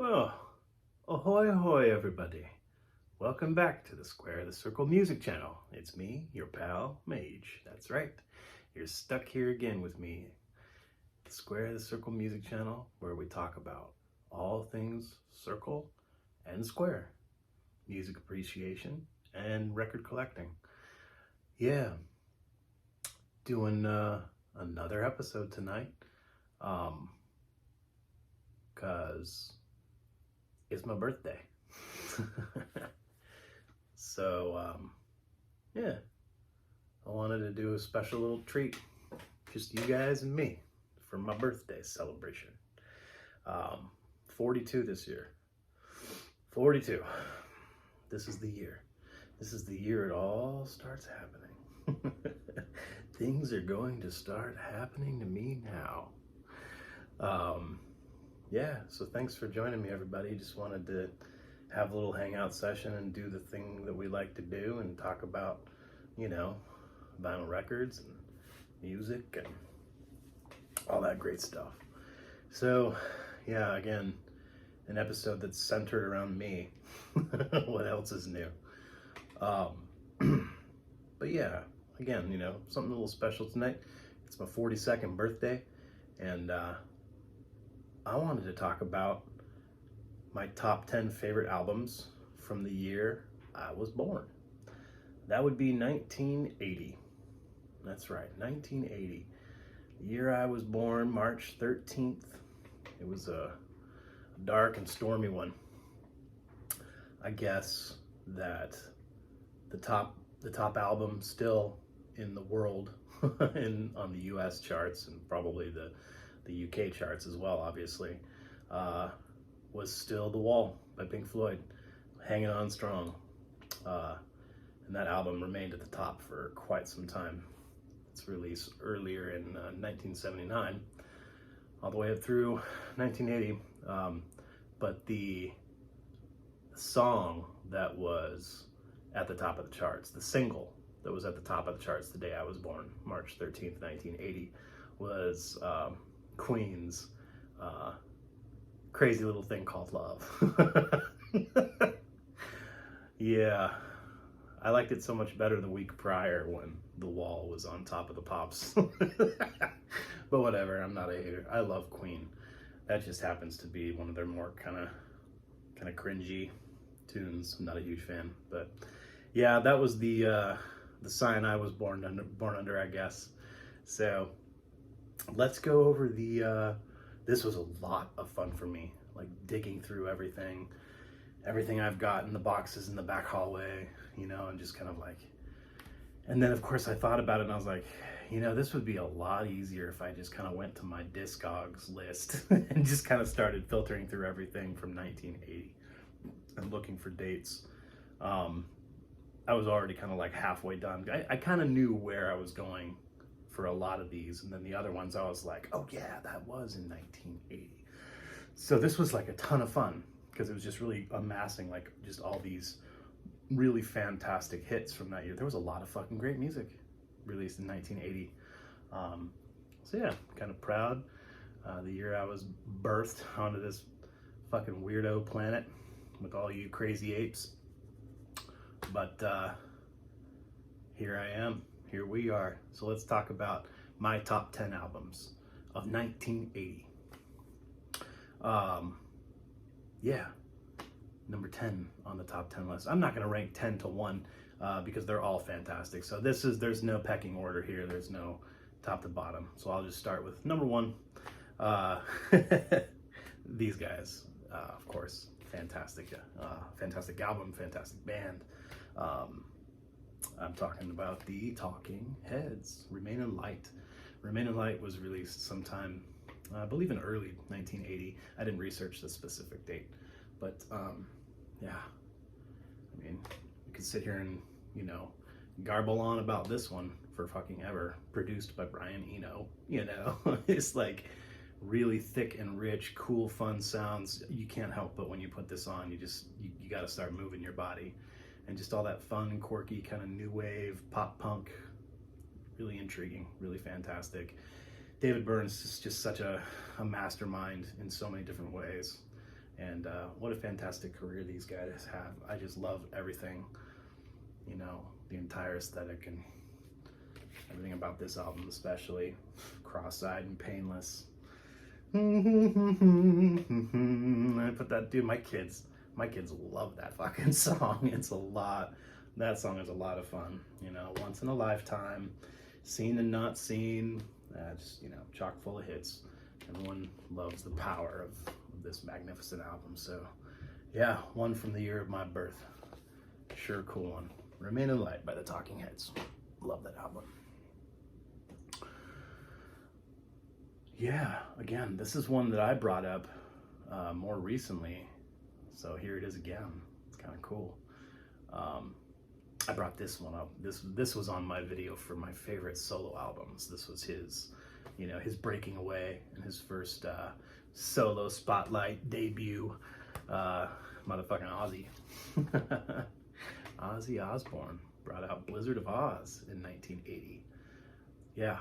Oh, ahoy, ahoy, everybody. Welcome back to the Square the Circle music channel. It's me, your pal, Mage. That's right. You're stuck here again with me. The Square the Circle music channel, where we talk about all things circle and square. Music appreciation and record collecting. Yeah. Doing another episode tonight. Cause it's my birthday. So, yeah, I wanted to do a special little treat, just you guys and me, for my birthday celebration. 42 this year. 42. This is the year. This is the year it all starts happening. Things are going to start happening to me now. Yeah, so thanks for joining me, everybody. Just wanted to have a little hangout session and do the thing that we like to do and talk about, vinyl records and music and all that great stuff. So, yeah, again, an episode that's centered around me. What else is new? But yeah, again, something a little special tonight. It's my 42nd birthday, and I wanted to talk about my top 10 favorite albums from the year I was born. That would be 1980. That's right, 1980. The year I was born, March 13th. It was a dark and stormy one. I guess that the top album still in the world on the US charts and probably the UK charts as well, obviously, was still The Wall by Pink Floyd, hanging on strong. And that album remained at the top for quite some time. Its release earlier in 1979, all the way up through 1980. But the song that was at the top of the charts, the single that was at the top of the charts the day I was born, March 13th, 1980, was Queen's Crazy Little Thing Called Love. Yeah, I liked it so much better the week prior when The Wall was on top of the pops. But whatever, I'm not a hater. I love Queen. That just happens to be one of their more kind of cringy tunes. I'm not a huge fan, but yeah, that was the sign I was born under, I guess. So let's go over this was a lot of fun for me, like digging through everything I've got in the boxes in the back hallway, and just kind of like, and then of course I thought about it and I was like, this would be a lot easier if I just kind of went to my Discogs list and just kind of started filtering through everything from 1980 and looking for dates. I was already kind of like halfway done. I kind of knew where I was going for a lot of these, and then the other ones I was like, oh yeah, that was in 1980. So this was like a ton of fun because it was just really amassing like just all these really fantastic hits from that year. There was a lot of fucking great music released in 1980. So yeah, kind of proud. The year I was birthed onto this fucking weirdo planet with all you crazy apes. But here I am. Here we are. So let's talk about my top 10 albums of 1980. Yeah, number 10 on the top 10 list. I'm not going to rank 10 to 1 because they're all fantastic. So there's no pecking order here. There's no top to bottom. So I'll just start with number 1. These guys, of course, fantastic album, fantastic band. I'm talking about the Talking Heads, Remain in Light. Remain in Light was released sometime, I believe in early 1980. I didn't research the specific date, but yeah, I mean, we could sit here and, garble on about this one for fucking ever. Produced by Brian Eno, it's like really thick and rich, cool, fun sounds. You can't help but when you put this on, you got to start moving your body. And just all that fun, quirky, kind of new wave, pop punk, really intriguing, really fantastic. David Byrne's is just such a mastermind in so many different ways. And what a fantastic career these guys have. I just love everything, you know, the entire aesthetic and everything about this album, especially Cross-Eyed and Painless. I put that, dude, my kids love that fucking song. It's a lot. That song is a lot of fun, you know, once in a lifetime, seen and not seen, just, you know, chock full of hits. Everyone loves the power of this magnificent album. So yeah, one from the year of my birth. Sure, cool one. Remain in Light by the Talking Heads. Love that album. Yeah, again, this is one that I brought up more recently. So here it is again. It's kind of cool. I brought this one up. This was on my video for my favorite solo albums. This was his, you know, his breaking away and his first solo spotlight debut. Motherfucking Ozzy. Ozzy Osbourne brought out Blizzard of Oz in 1980. Yeah.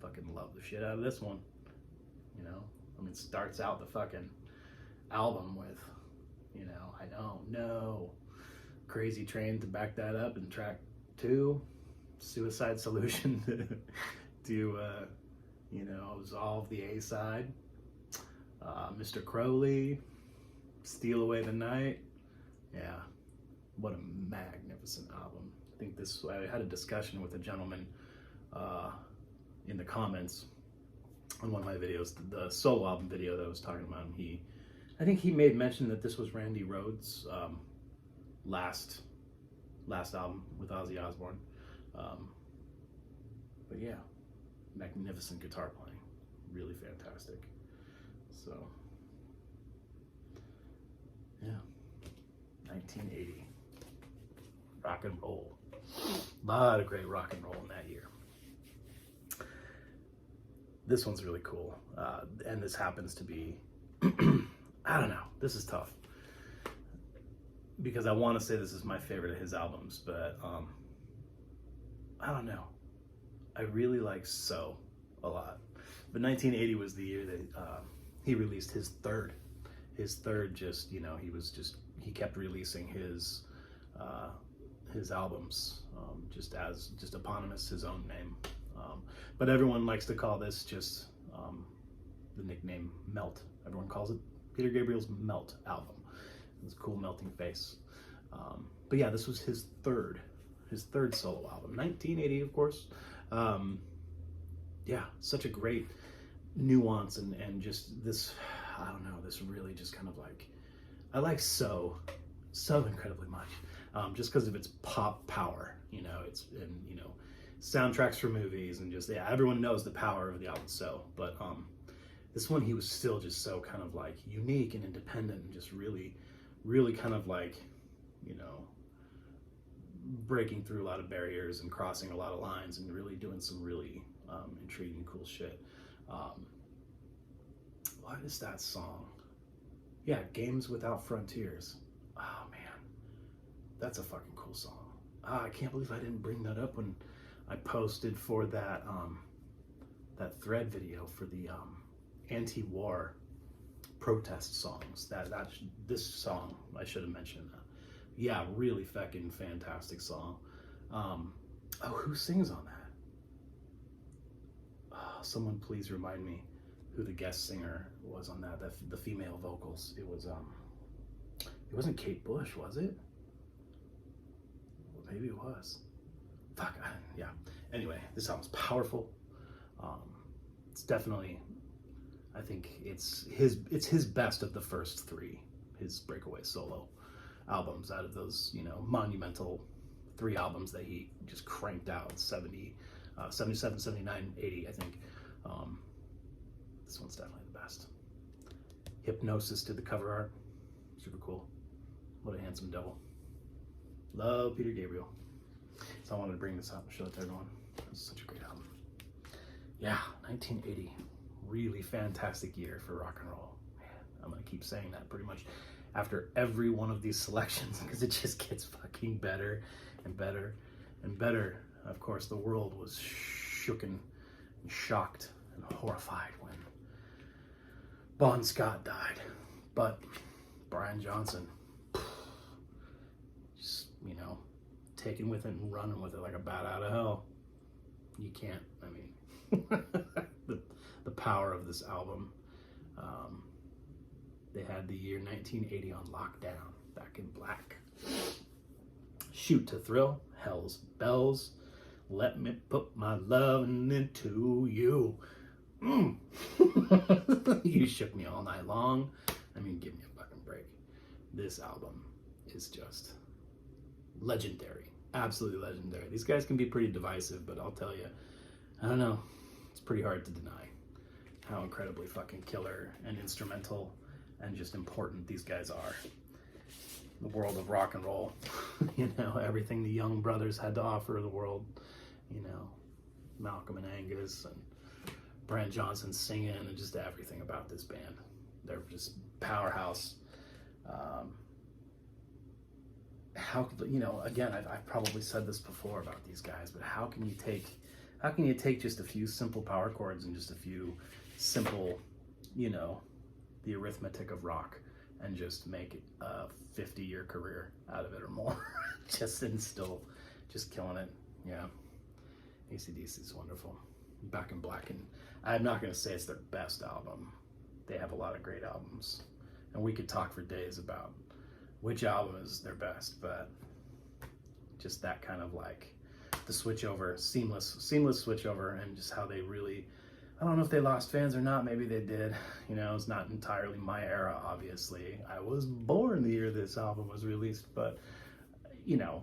Fucking love the shit out of this one. You know, I mean, it starts out the fucking album with, you know, I don't know, Crazy Train to back that up, and track 2, Suicide Solution to you know, absolve the A side. Mr. Crowley, Steal Away the Night. Yeah, what a magnificent album. I think this, I had a discussion with a gentleman in the comments on one of my videos, the solo album video that I was talking about. I think he made mention that this was Randy Rhoads' last album with Ozzy Osbourne. But yeah, magnificent guitar playing, really fantastic. So yeah, 1980, rock and roll. A lot of great rock and roll in that year. This one's really cool, and this happens to be, I don't know, this is tough, because I want to say this is my favorite of his albums, but I don't know. I really like So a lot. But 1980 was the year that he released his third, just, you know, he kept releasing his albums just eponymous, his own name. But everyone likes to call this just the nickname Melt. Everyone calls it Peter Gabriel's Melt album. It's a cool melting face. But yeah, this was his third solo album, 1980, of course. Yeah, such a great nuance and just this, I don't know, this really just kind of like, I like so incredibly much, just because of its pop power, you know, and you know, soundtracks for movies, and just, yeah, everyone knows the power of the album So, but this one, he was still just so kind of like unique and independent, and just really kind of like, you know, breaking through a lot of barriers and crossing a lot of lines and really doing some really intriguing, cool shit. What is that song? Yeah, Games Without Frontiers. Oh man, that's a fucking cool song. I can't believe I didn't bring that up when I posted for that that thread video for the anti-war protest songs. This song, I should have mentioned that. Yeah, really fucking fantastic song. Oh, who sings on that? Oh, someone please remind me who the guest singer was on that. The female vocals. It wasn't Kate Bush, was it? Well, maybe it was. Fuck. Yeah. Anyway, this album's powerful. It's definitely, I think it's his best of the first 3, his breakaway solo albums, out of those, you know, monumental 3 albums that he just cranked out, 77, 79, 80, I think. This one's definitely the best. Hypnosis did the cover art. Super cool. What a handsome devil. Love Peter Gabriel. So I wanted to bring this up and show it to everyone. It's such a great album. Yeah, 1980. Really fantastic year for rock and roll. Man, I'm going to keep saying that pretty much after every one of these selections, because it just gets fucking better and better and better. Of course, the world was shooken and shocked and horrified when Bon Scott died. But Brian Johnson, just, taking with it and running with it like a bat out of hell. You can't, the power of this album. They had the year 1980 on lockdown, Back in Black. Shoot to Thrill, Hell's Bells, Let Me Put My Lovin' Into You. You Shook Me All Night Long. Give me a fucking break. This album is just legendary. Absolutely legendary. These guys can be pretty divisive, but I'll tell you, I don't know, it's pretty hard to deny how incredibly fucking killer and instrumental and just important these guys are. The world of rock and roll, everything the Young Brothers had to offer the world, Malcolm and Angus and Brian Johnson singing and just everything about this band. They're just powerhouse. Again, I've probably said this before about these guys, but how can you take just a few simple power chords and just a few simple, the arithmetic of rock and just make a 50-year career out of it or more, just killing it. Yeah, AC/DC is wonderful. Back in Black, and I'm not going to say it's their best album. They have a lot of great albums, and we could talk for days about which album is their best, but just that kind of like the switch over, seamless switch over, and just how they really, I don't know if they lost fans or not, maybe they did. It's not entirely my era, obviously. I was born the year this album was released, but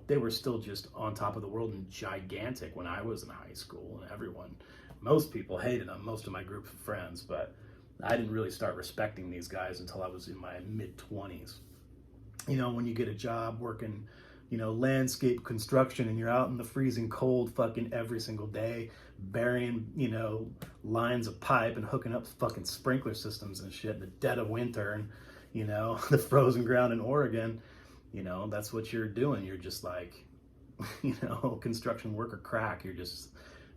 they were still just on top of the world and gigantic when I was in high school, and most people hated them, most of my group of friends, but I didn't really start respecting these guys until I was in my mid-20s. When you get a job working, landscape construction, and you're out in the freezing cold fucking every single day, burying, lines of pipe and hooking up fucking sprinkler systems and shit in the dead of winter, and, the frozen ground in Oregon, that's what you're doing. You're just like, construction worker crack. You're just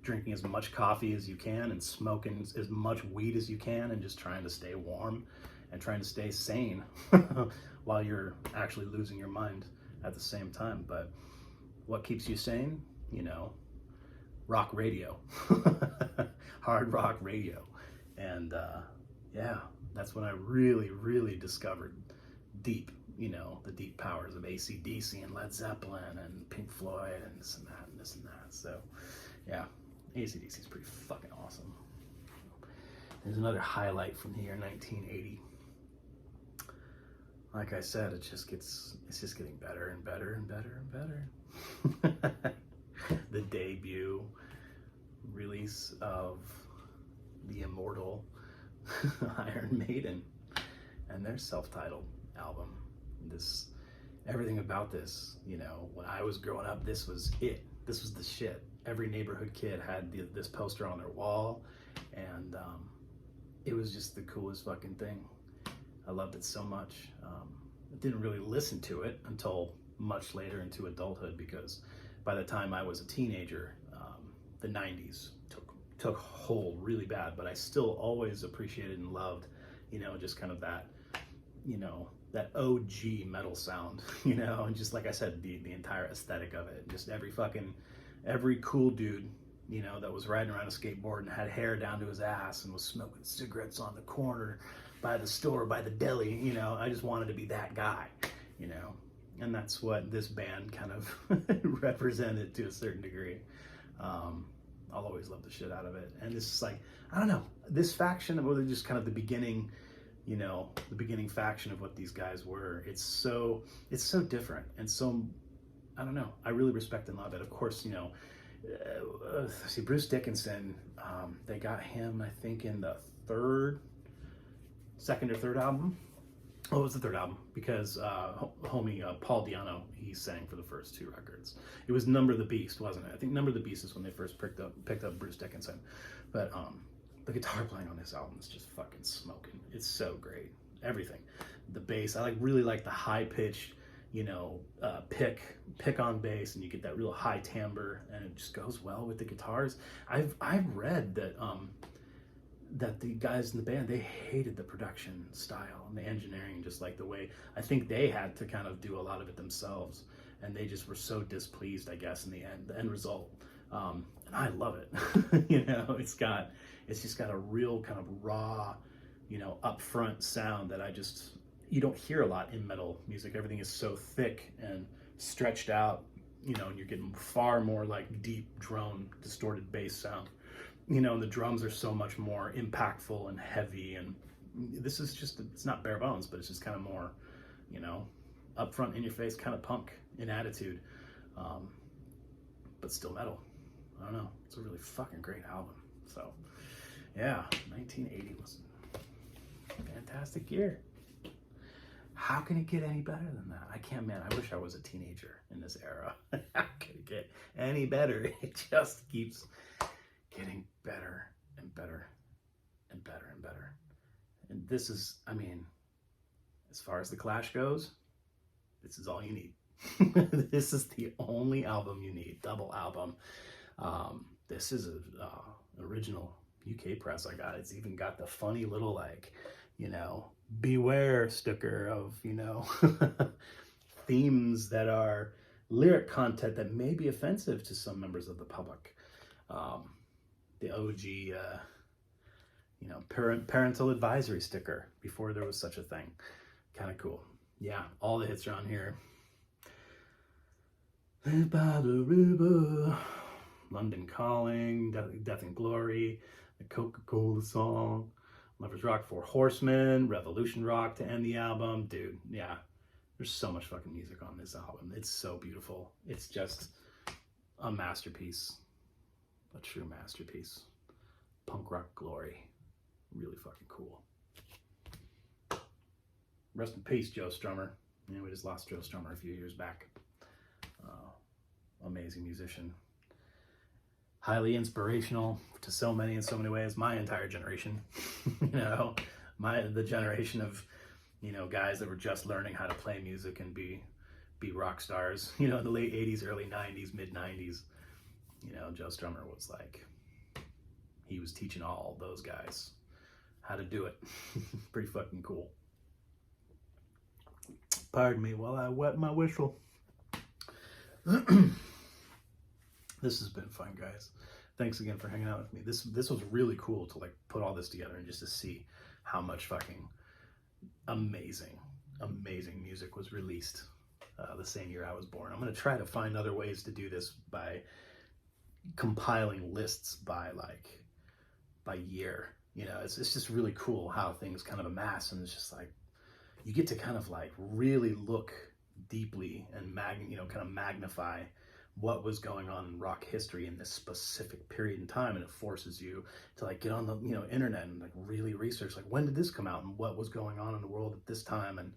drinking as much coffee as you can and smoking as much weed as you can and just trying to stay warm and trying to stay sane while you're actually losing your mind at the same time. But what keeps you sane? Rock radio, hard rock radio. And that's when I really, really discovered deep, the deep powers of AC/DC and Led Zeppelin and Pink Floyd and this and that and this and that. So yeah, AC/DC is pretty fucking awesome. There's another highlight from the year 1980. Like I said, it's just getting better and better and better and better. The debut release of the Immortal Iron Maiden and their self-titled album. Everything about this, when I was growing up, this was it. This was the shit. Every neighborhood kid had this poster on their wall, and it was just the coolest fucking thing. I loved it so much. I didn't really listen to it until much later into adulthood, because by the time I was a teenager, the 90s took hold really bad, but I still always appreciated and loved, just kind of that, that OG metal sound, and just like I said, the entire aesthetic of it. Just every cool dude, that was riding around a skateboard and had hair down to his ass and was smoking cigarettes on the corner by the store, by the deli, I just wanted to be that guy, and that's what this band kind of represented to a certain degree. I'll always love the shit out of it. And this is like, I don't know, this faction, well, just kind of the beginning, the beginning faction of what these guys were. It's so different and so, I don't know, I really respect and love it. Of course, see, Bruce Dickinson, they got him, I think, in the second or third album. Oh, it was the third album, because homie Paul Di'Anno, he sang for the first two records. It was Number the Beast, wasn't it? I think Number the Beast is when they first picked up Bruce Dickinson. But the guitar playing on this album is just fucking smoking. It's so great. Everything. The bass, I really like the high pitched, pick on bass, and you get that real high timbre, and it just goes well with the guitars. I've read that that the guys in the band, they hated the production style and the engineering, just like the way, I think they had to kind of do a lot of it themselves, and they just were so displeased, I guess, in the end result. And I love it. You know, it's just got a real kind of raw, you know, upfront sound that you don't hear a lot in metal music. Everything is so thick and stretched out, you know, and you're getting far more like deep drone, distorted bass sound. You know, and the drums are so much more impactful and heavy, and this is just, it's not bare bones, but it's just kind of more, you know, upfront, in your face, kind of punk in attitude, but still metal. I don't know, it's a really fucking great album. So yeah, 1980 was a fantastic year. How can it get any better than that? I can't, man, I wish I was a teenager in this era. How can it get any better? It just keeps getting better and better and better and better. And this is, I mean, as far as the Clash goes, this is all you need. This is the only album you need, double album. This is a original UK press I got. It's even got the funny little, like, you know, beware sticker of, you know, themes that are lyric content that may be offensive to some members of the public. The OG, you know, parental advisory sticker before there was such a thing. Kind of cool. Yeah, all the hits are on here. By the river, London Calling, Death and Glory, the Coca-Cola song, Lovers Rock, Four Horsemen, Revolution Rock to end the album. Dude, yeah, there's so much fucking music on this album. It's so beautiful. It's just a masterpiece. A true masterpiece. Punk rock glory. Really fucking cool. Rest in peace, Joe Strummer. You know, we just lost Joe Strummer a few years back. Amazing musician. Highly inspirational to so many in so many ways. My entire generation. You know, the generation of, you know, guys that were just learning how to play music and be rock stars. You know, in the late 80s, early 90s, mid 90s. You know, Joe Strummer was like, he was teaching all those guys how to do it. Pretty fucking cool. Pardon me while I wet my whistle. This has been fun, guys. Thanks again for hanging out with me. This was really cool to like put all this together and just to see how much fucking amazing music was released the same year I was born. I'm going to try to find other ways to do this by compiling lists by year. You know, it's just really cool how things kind of amass, and it's just like you get to kind of like really look deeply and kind of magnify what was going on in rock history in this specific period in time, and it forces you to like get on the, you know, internet and like really research like when did this come out and what was going on in the world at this time, and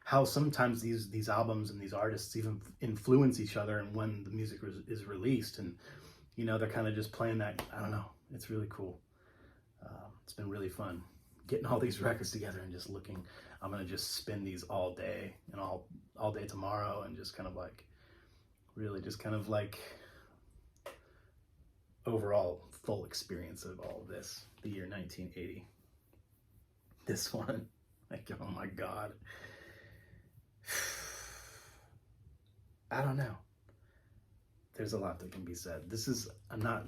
how sometimes these albums and these artists even influence each other and when the music is released, and you know, they're kind of just playing that. I don't know, it's really cool. It's been really fun getting all these records together and just looking. I'm gonna just spin these all day and all day tomorrow, and just kind of like really just kind of like overall full experience of all of this. The year 1980. This one, like, oh my God. I don't know. There's a lot that can be said. I'm not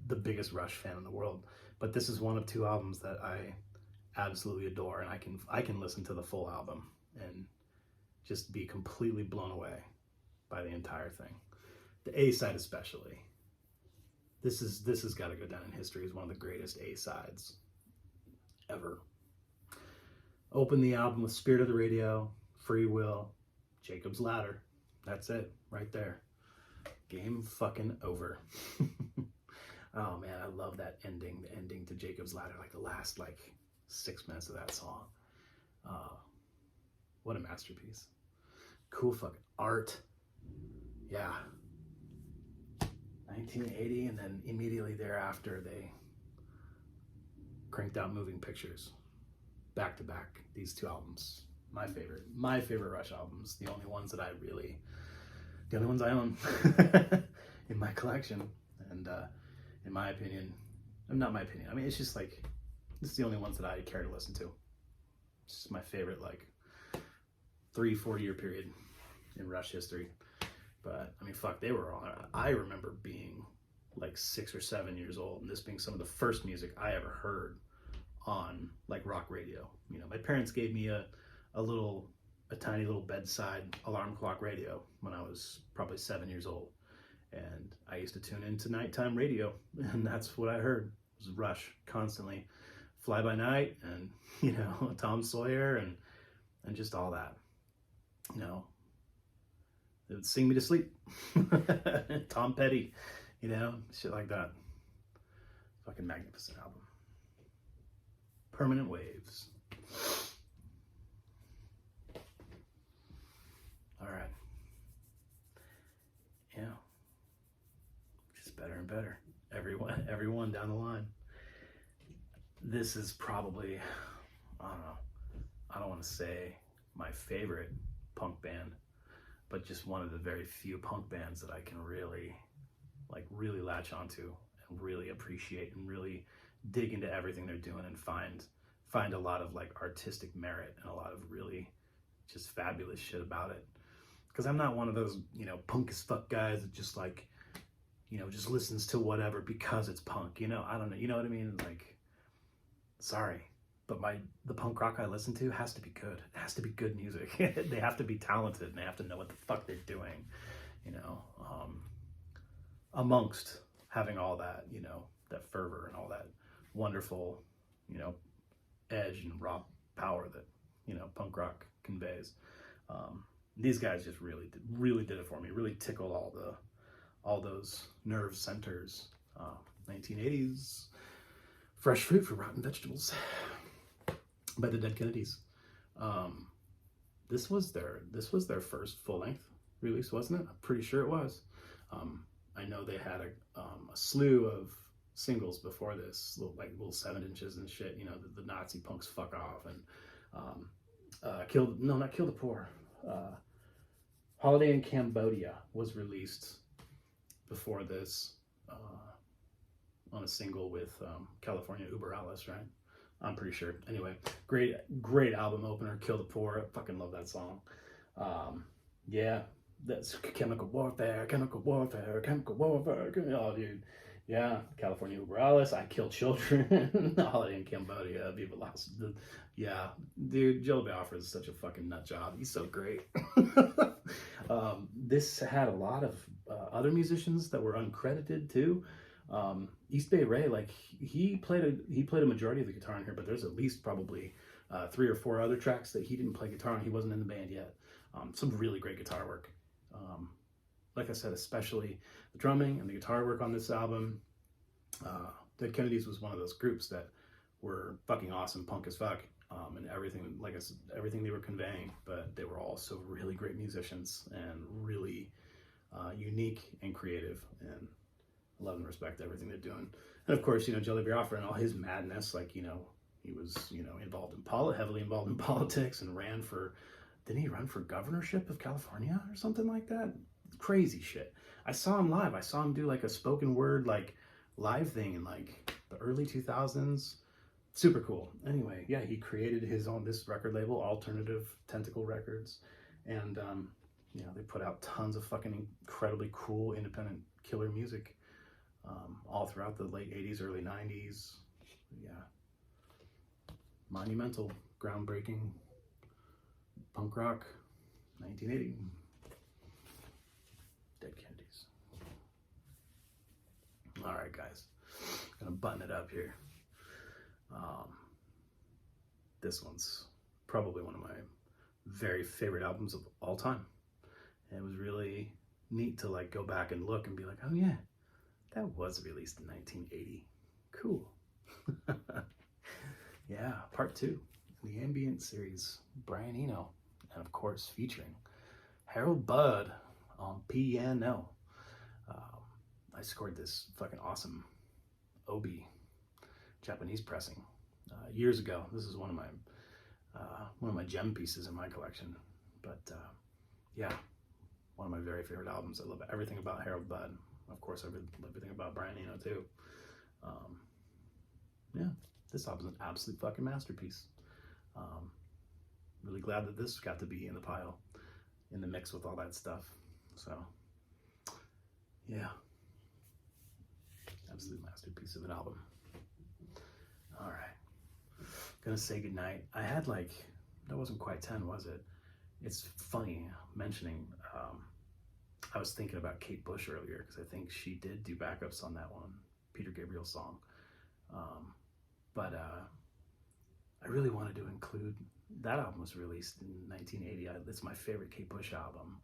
the biggest Rush fan in the world, but this is one of two albums that I absolutely adore, and I can listen to the full album and just be completely blown away by the entire thing. The A-side especially. This has got to go down in history as one of the greatest A-sides ever. Open the album with Spirit of the Radio, Free Will, Jacob's Ladder. That's it, right there. Game fucking over. Oh man, I love that ending, the ending to Jacob's Ladder, like the last 6 minutes of that song. What a masterpiece. Cool fucking art. Yeah. 1980, and then immediately thereafter they cranked out Moving Pictures. Back to back, these two albums. My favorite Rush albums. The only ones I own in my collection. And in my opinion, not my opinion, I mean, it's just like, This is the only ones that I care to listen to. This is my favorite, like, 3-4 year period in Rush history. But I mean, fuck, they were on. I remember being like 6 or 7 years old, and this being some of the first music I ever heard on like rock radio. You know, my parents gave me a tiny little bedside alarm clock radio when I was probably 7 years old, and I used to tune into nighttime radio, and that's what I heard. It was Rush constantly, Fly By Night, and you know, Tom Sawyer, and just all that. You know, it would sing me to sleep. Tom Petty, you know, shit like that. Fucking magnificent album. Permanent Waves. All right. Yeah. Just better and better. Everyone down the line. This is probably, I don't know, I don't want to say my favorite punk band, but just one of the very few punk bands that I can really latch onto and really appreciate and really dig into everything they're doing and find a lot of like artistic merit and a lot of really just fabulous shit about it. Because I'm not one of those, you know, punk as fuck guys that just like, you know, just listens to whatever because it's punk, you know, I don't know, you know what I mean? Like, sorry, but the punk rock I listen to has to be good. It has to be good music. They have to be talented, and they have to know what the fuck they're doing, you know, amongst having all that, you know, that fervor and all that wonderful, you know, edge and raw power that, you know, punk rock conveys. These guys just really did it for me. Really tickled all those nerve centers. 1980s fresh fruit for rotten vegetables by the Dead Kennedys. This was their first full length release, wasn't it? I'm pretty sure it was. I know they had a slew of singles before this, little 7 inches and shit. You know, the Nazi punks fuck off, and not Kill the Poor. Holiday in Cambodia was released before this on a single with California Uber Alice, right? I'm pretty sure. Anyway, great album opener, Kill the Poor. I fucking love that song. Yeah, that's chemical warfare. Oh, dude. Yeah, California Uber Alice, I Kill Children, Holiday in Cambodia, Viva Las. Yeah, dude, Joe Biafra is such a fucking nut job. He's so great. This had a lot of other musicians that were uncredited too. East Bay Ray, like he played a majority of the guitar in here, but there's at least probably 3 or 4 other tracks that he didn't play guitar on. He wasn't in the band yet. Some really great guitar work. Like I said, especially the drumming and the guitar work on this album. Dead Kennedys was one of those groups that were fucking awesome, punk as fuck, and everything, like I said, everything they were conveying, but they were also really great musicians and really unique and creative, and love and respect everything they're doing. And of course, you know, Joe Biafra and all his madness, like, you know, he was, you know, heavily involved in politics, and didn't he run for governorship of California or something like that? Crazy shit. I saw him live. I saw him do like a spoken word, like live thing in like the early 2000s. Super cool. Anyway, yeah, he created this record label, Alternative Tentacle Records. And, you know, they put out tons of fucking incredibly cool, independent, killer music all throughout the late 80s, early 90s. Yeah. Monumental, groundbreaking punk rock, 1980. Dead Kennedys. All right, guys, gonna button it up here. This one's probably one of my very favorite albums of all time. And it was really neat to like go back and look and be like, oh yeah, that was released in 1980. Cool. Yeah, part 2, the ambient series, Brian Eno, and of course featuring Harold Budd on piano. I scored this fucking awesome Obi Japanese pressing years ago. This is one of my gem pieces in my collection. But yeah, one of my very favorite albums. I love everything about Harold Budd. Of course, I love everything about Brian Eno too. Yeah, this album's an absolute fucking masterpiece. Really glad that this got to be in the pile, in the mix with all that stuff. So, yeah. Absolute masterpiece of an album. All right. Gonna say goodnight. I had like, that wasn't quite 10, was it? It's funny mentioning, I was thinking about Kate Bush earlier because I think she did do backups on that one, Peter Gabriel song. But I really wanted to include, that album was released in 1980. It's my favorite Kate Bush album.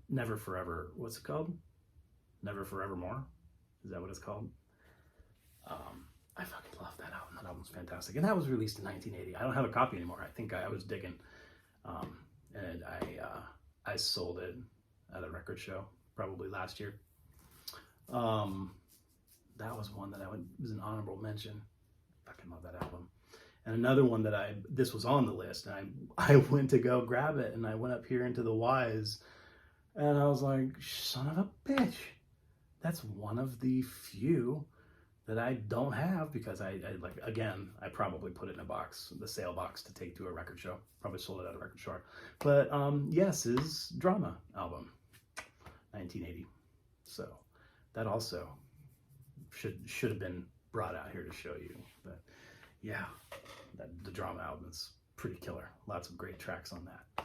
Never Forever, what's it called? Never Forevermore? Is that what it's called? I fucking love that album. That album's fantastic. And that was released in 1980. I don't have a copy anymore. I think I was digging. And I sold it at a record show probably last year. That was one that was an honorable mention. Fucking love that album. And another one that this was on the list, and I went to go grab it, and I went up here into the Y's, and I was like, son of a bitch. That's one of the few that I don't have because I probably put it in a box, the sale box to take to a record show. Probably sold it at a record store. But Yes's Drama album, 1980. So that also should have been brought out here to show you. But yeah, the Drama album is pretty killer. Lots of great tracks on that.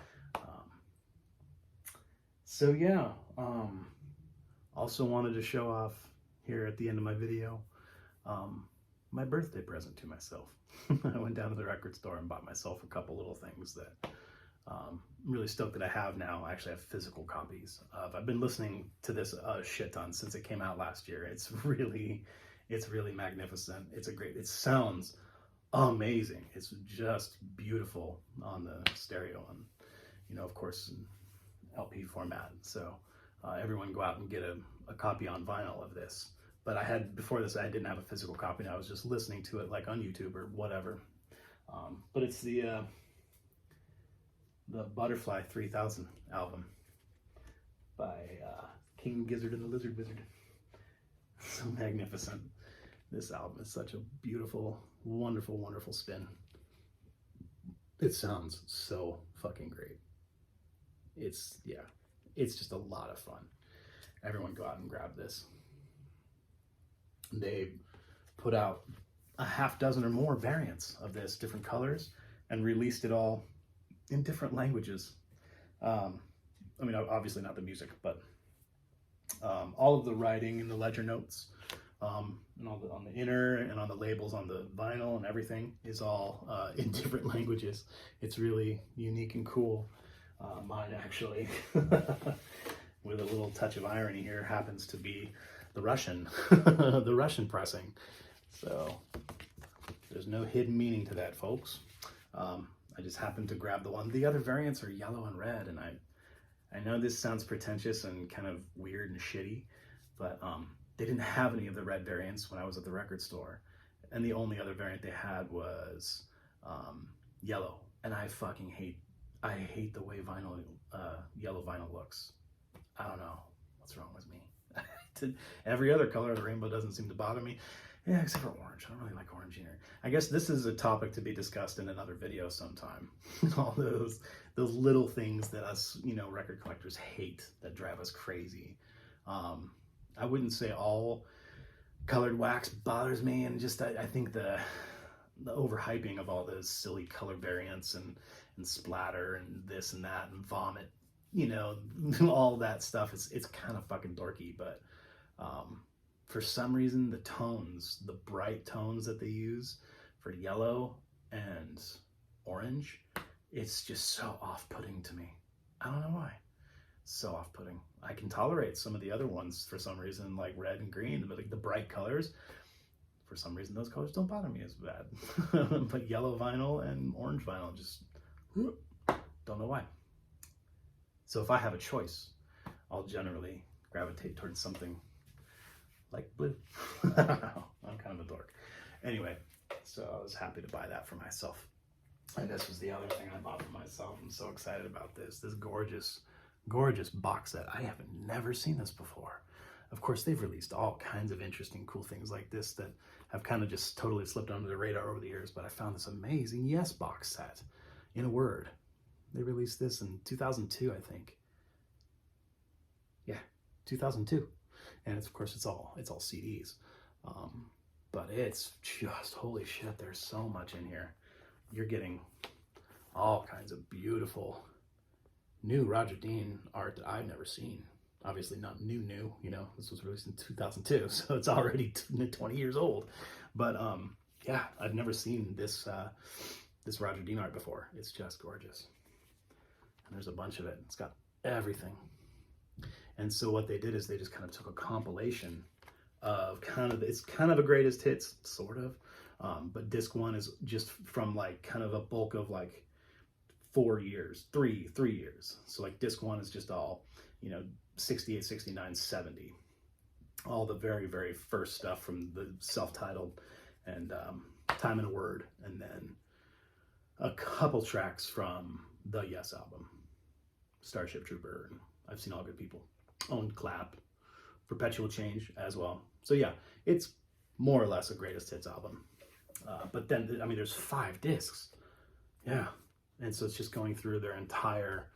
So yeah, also wanted to show off here at the end of my video my birthday present to myself. I went down to the record store and bought myself a couple little things that I'm really stoked that I have now. I actually have physical copies of. I've been listening to this a shit ton since it came out last year. It's really magnificent. It sounds amazing. It's just beautiful on the stereo and, you know, of course, in LP format. So everyone go out and get a copy on vinyl of this. But before this, I didn't have a physical copy. I was just listening to it like on YouTube or whatever. But it's the Butterfly 3000 album by King Gizzard and the Lizard Wizard. So magnificent. This album is such a beautiful, wonderful, wonderful spin. It sounds so fucking great. It's just a lot of fun. Everyone go out and grab this. They put out a half dozen or more variants of this, different colors, and released it all in different languages. I mean, obviously not the music, but all of the writing and the ledger notes, and all on the inner and on the labels on the vinyl and everything is all in different languages. It's really unique and cool. Mine actually, with a little touch of irony here, happens to be the Russian, the Russian pressing. So there's no hidden meaning to that, folks. I just happened to grab the one. The other variants are yellow and red, and I know this sounds pretentious and kind of weird and shitty, but they didn't have any of the red variants when I was at the record store, and the only other variant they had was yellow. And I fucking hate the way yellow vinyl looks. I don't know what's wrong with me. Every other color of the rainbow doesn't seem to bother me. Yeah, except for orange. I don't really like orange either. I guess this is a topic to be discussed in another video sometime. All those little things that us, record collectors hate that drive us crazy. I wouldn't say all colored wax bothers me, and just I think the overhyping of all those silly color variants and splatter and this and that and vomit, all that stuff. It's kind of fucking dorky, but for some reason the bright tones that they use for yellow and orange, it's just so off-putting to me. I don't know why. So off-putting. I can tolerate some of the other ones for some reason, like red and green, but like the bright colors, for some reason those colors don't bother me as bad. But yellow vinyl and orange vinyl, just don't know why. So if I have a choice, I'll generally gravitate towards something like blue. I don't know. I'm kind of a dork. Anyway, so I was happy to buy that for myself. And this was the other thing I bought for myself. I'm so excited about this. This gorgeous, gorgeous box set. I have never seen this before. Of course, they've released all kinds of interesting, cool things like this that have kind of just totally slipped under the radar over the years, but I found this amazing Yes box set. In a word, they released this in 2002, I think. Yeah, 2002. And it's, of course, it's all CDs. But it's just, holy shit, there's so much in here. You're getting all kinds of beautiful new Roger Dean art that I've never seen. Obviously not new, you know, this was released in 2002, so it's already 20 years old. But yeah, I've never seen this this Roger Dean art before. It's just gorgeous. And there's a bunch of it. It's got everything. And so what they did is they just kind of took a compilation of it's kind of a greatest hits, sort of. But disc 1 is just from like kind of a bulk of like 4 years, three years. So like disc 1 is just all, you know, 68, 69, 70. All the very, very first stuff from the self-titled and Time in a Word. And then a couple tracks from the Yes album. Starship Trooper, and I've Seen All Good People. Own Clap. Perpetual Change as well. So yeah, it's more or less a greatest hits album. But then, I mean, there's 5 discs. Yeah. And so it's just going through their entire,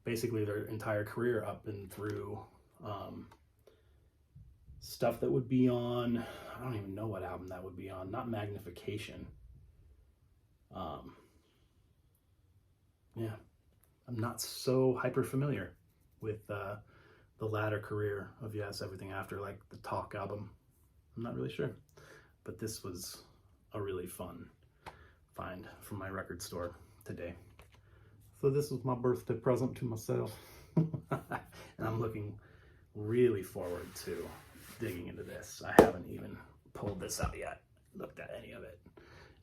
basically their entire career up and through stuff that would be on, I don't even know what album that would be on, not Magnification. Yeah, I'm not so hyper familiar with the latter career of Yes, everything after, like the Talk album. I'm not really sure. But this was a really fun find from my record store today. So this was my birthday present to myself. And I'm looking really forward to digging into this. I haven't even pulled this out yet, looked at any of it.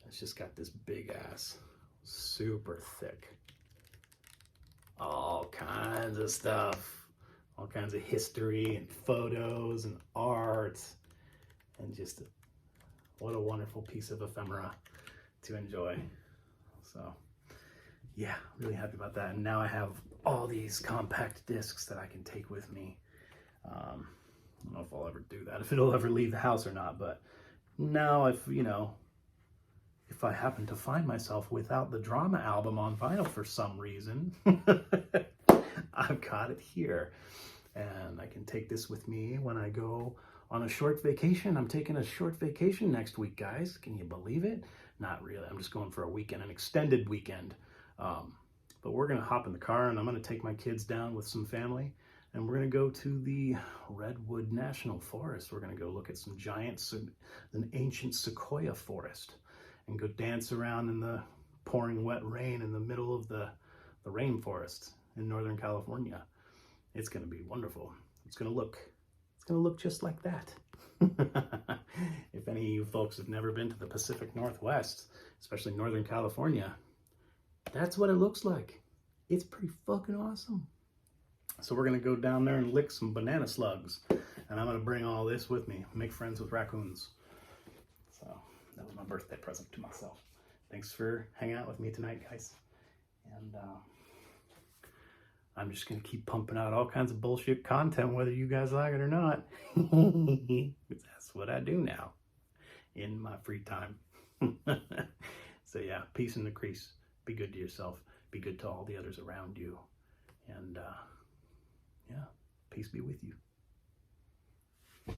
It's just got this big ass, super thick, all kinds of stuff, all kinds of history and photos and art, and just what a wonderful piece of ephemera to enjoy. So yeah, really happy about that. And now I have all these compact discs that I can take with me. I don't know if I'll ever do that, if it'll ever leave the house or not, but now if, you know, if I happen to find myself without the Drama album on vinyl for some reason, I've got it here. And I can take this with me when I go on a short vacation. I'm taking a short vacation next week, guys. Can you believe it? Not really. I'm just going for a weekend, an extended weekend. But we're going to hop in the car and I'm going to take my kids down with some family. And we're going to go to the Redwood National Forest. We're going to go look at some giants, an ancient sequoia forest, and go dance around in the pouring wet rain in the middle of the rainforest in Northern California. It's going to be wonderful. It's going to look just like that. If any of you folks have never been to the Pacific Northwest, especially Northern California, that's what it looks like. It's pretty fucking awesome. So we're going to go down there and lick some banana slugs. And I'm going to bring all this with me. Make friends with raccoons. So that was my birthday present to myself. Thanks for hanging out with me tonight, guys. And I'm just going to keep pumping out all kinds of bullshit content, whether you guys like it or not. That's what I do now in my free time. So yeah, peace in the crease. Be good to yourself. Be good to all the others around you. And yeah, peace be with you.